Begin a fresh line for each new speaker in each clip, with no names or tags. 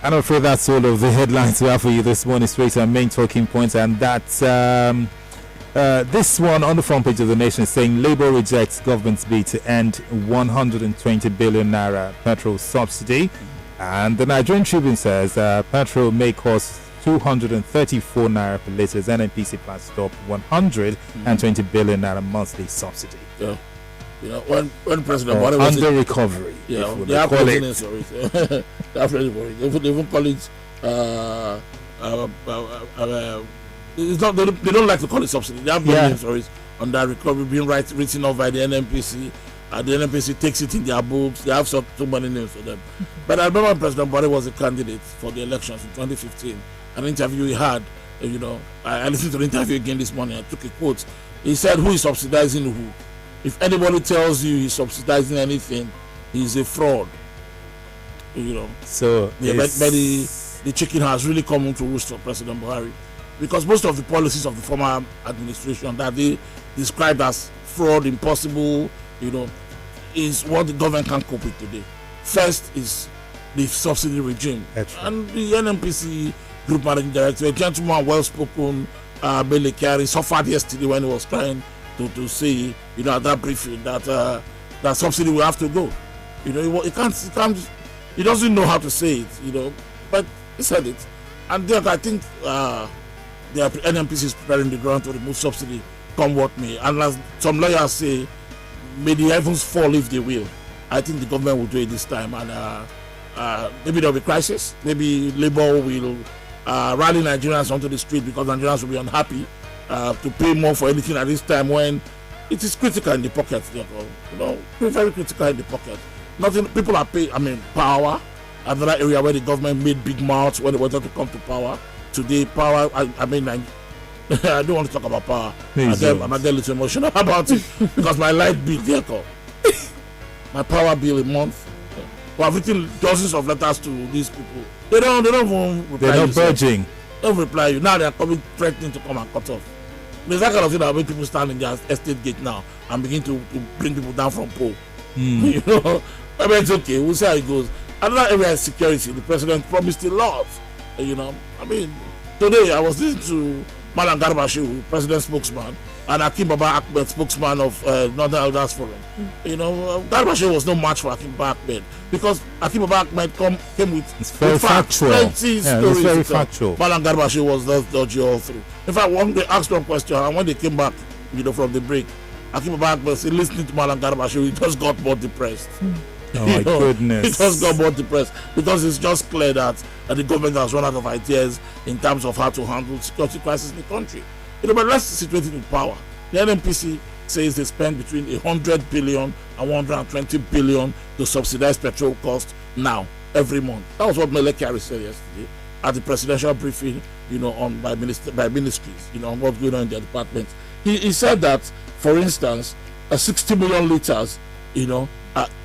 I'm afraid that's all of the headlines we have for you this morning, straight to our main talking points, and that's this one on the front page of the Nation saying Labour rejects government's bid to end 120 billion naira petrol subsidy, and the Nigerian Tribune says petrol may cost 234 naira per litre as NNPC plans to stop 120 billion naira monthly subsidy.
Yeah. You know, when President Buhari was
under recovery,
yeah, they have precedence for it. They have precedence for it. They even call it it's not. They don't like to call it subsidy. They have names for it. Under recovery, being written off by the NNPC. The NNPC takes it in their books. They have so many names for them. But I remember President Buhari was a candidate for the elections in 2015. An interview he had, you know, I listened to the interview again this morning. I took a quote. He said, "Who is subsidizing who? If anybody tells you he's subsidizing anything, he's a fraud." You know.
So
yeah, but the chicken has really come into roost for President Buhari, because most of the policies of the former administration that they described as fraud, impossible, you know, is what the government can cope with today. First is the subsidy regime, and the NNPC Group Managing Director, a gentleman, well-spoken, Bele Kyari, suffered yesterday when he was trying to say, you know, at that briefing that that subsidy will have to go. You know, he doesn't know how to say it, you know, but he said it. And there, I think the NNPC is preparing the ground to remove subsidy, come what may. And as some lawyers say, may the heavens fall if they will. I think the government will do it this time, and maybe there will be crisis. Maybe Labour will rally Nigerians onto the street because Nigerians will be unhappy to pay more for anything at this time when it is critical in the pocket. You know, very critical in the pocket. Nothing. People are paying. I mean, power. Another area where the government made big mouths when they wanted to come to power. Today, power. I mean, I don't want to talk about power. I get a little emotional about it because my light bill, vehicle, my power bill a month. We have written dozens of letters to these people. They don't even reply.
They're not budging.
They don't reply you. Now they are coming, threatening to come and cut off. There's that kind of thing that make people stand in their estate gate now and begin to bring people down from pole. You know, I mean, it's okay. We'll see how it goes. Another area is security. The president promised a lot. You know, I mean, today I was listening to Malam Garba Shehu, president spokesman, and Akim Baba Ahmed, spokesman of Northern Elders Forum. You know, Garba Shehu was no match for Akim Baba Ahmed because Akim Baba Ahmed came with
factual.
Plenty stories.
It's very factual.
Malam Garba Shehu was just dodgy all through. In fact, one they asked one question, and when they came back, you know, from the break, Akim Baba Ahmed said, listening to Malam Garba Shehu, he just got more depressed.
Oh my goodness.
It just got more depressed because it's just clear that the government has run out of ideas in terms of how to handle security crisis in the country. You know, but let's situate it in power. The NNPC says they spend between 100 billion and 120 billion to subsidize petrol cost now, every month. That was what Mele Kyari said yesterday at the presidential briefing, you know, by ministries, you know, on what's going on in their department. He said that, for instance, 60 million liters, you know,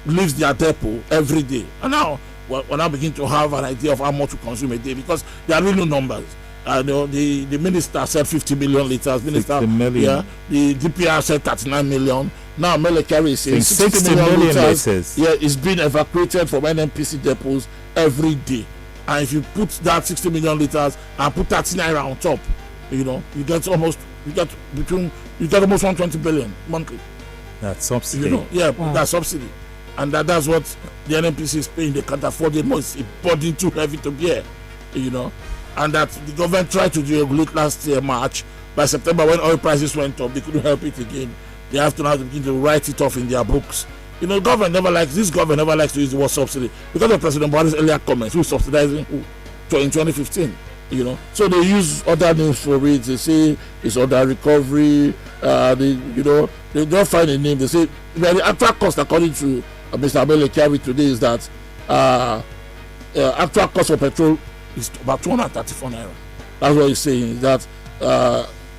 leaves their depot every day. And now we're now beginning to have an idea of how much we consume a day because there are really no numbers. You know, the minister said 50 million liters. Minister,
50 million.
Yeah, the DPR said 39 million. Now Mele Kyari is saying
60 million liters.
Yeah, is being evacuated from NNPC depots every day. And if you put that 60 million liters and put 30 naira on top, you know, you get almost 120 billion monthly.
That's subsidy.
You know, yeah, wow. That's subsidy. And that's what the NNPC is paying. They can't afford it more. It's a burden too heavy to bear, you know. And that the government tried to deregulate last year, March. By September, when oil prices went up, they couldn't help it again. They have to now begin to write it off in their books. You know, government never likes to use the word subsidy because of President Buhari's earlier comments. Who's subsidizing who? In 2015, you know. So they use other names for it. They say it's under recovery. They don't find a name. They say the actual cost, according to Mr. Mele Kyari today, is that actual cost of petrol is about 234 naira. That's what he's saying. That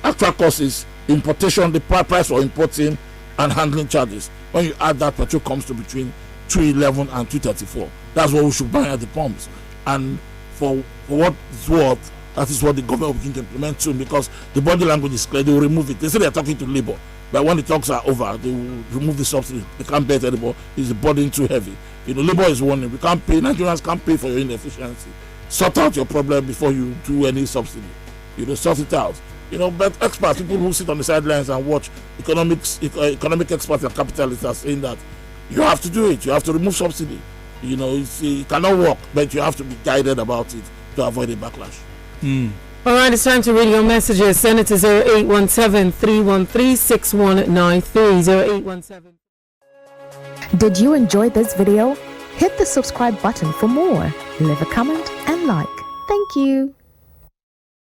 actual cost is importation, the price for importing and handling charges. When you add that, petrol comes to between 211 and 234. That's what we should buy at the pumps. And for what it's worth, that is what the government will begin to implement soon because the body language is clear. They will remove it. They say they're talking to Labour, but when the talks are over, they will remove the subsidy. They can't bear it anymore. It's the burden too heavy. You know, Labour is warning. We can't pay. Nigerians can't pay for your inefficiency. sort out your problem before you do any subsidy. Sort it out. But experts, people who sit on the sidelines and watch, economic experts and capitalists are saying that you have to do it. You have to remove subsidy. It cannot work, but you have to be guided about it to avoid a backlash.
All right, it's time to read your messages. Send it to 0817-313-6193. 0817.
Did you enjoy this video? Hit the subscribe button for more. Leave a comment and like. Thank you.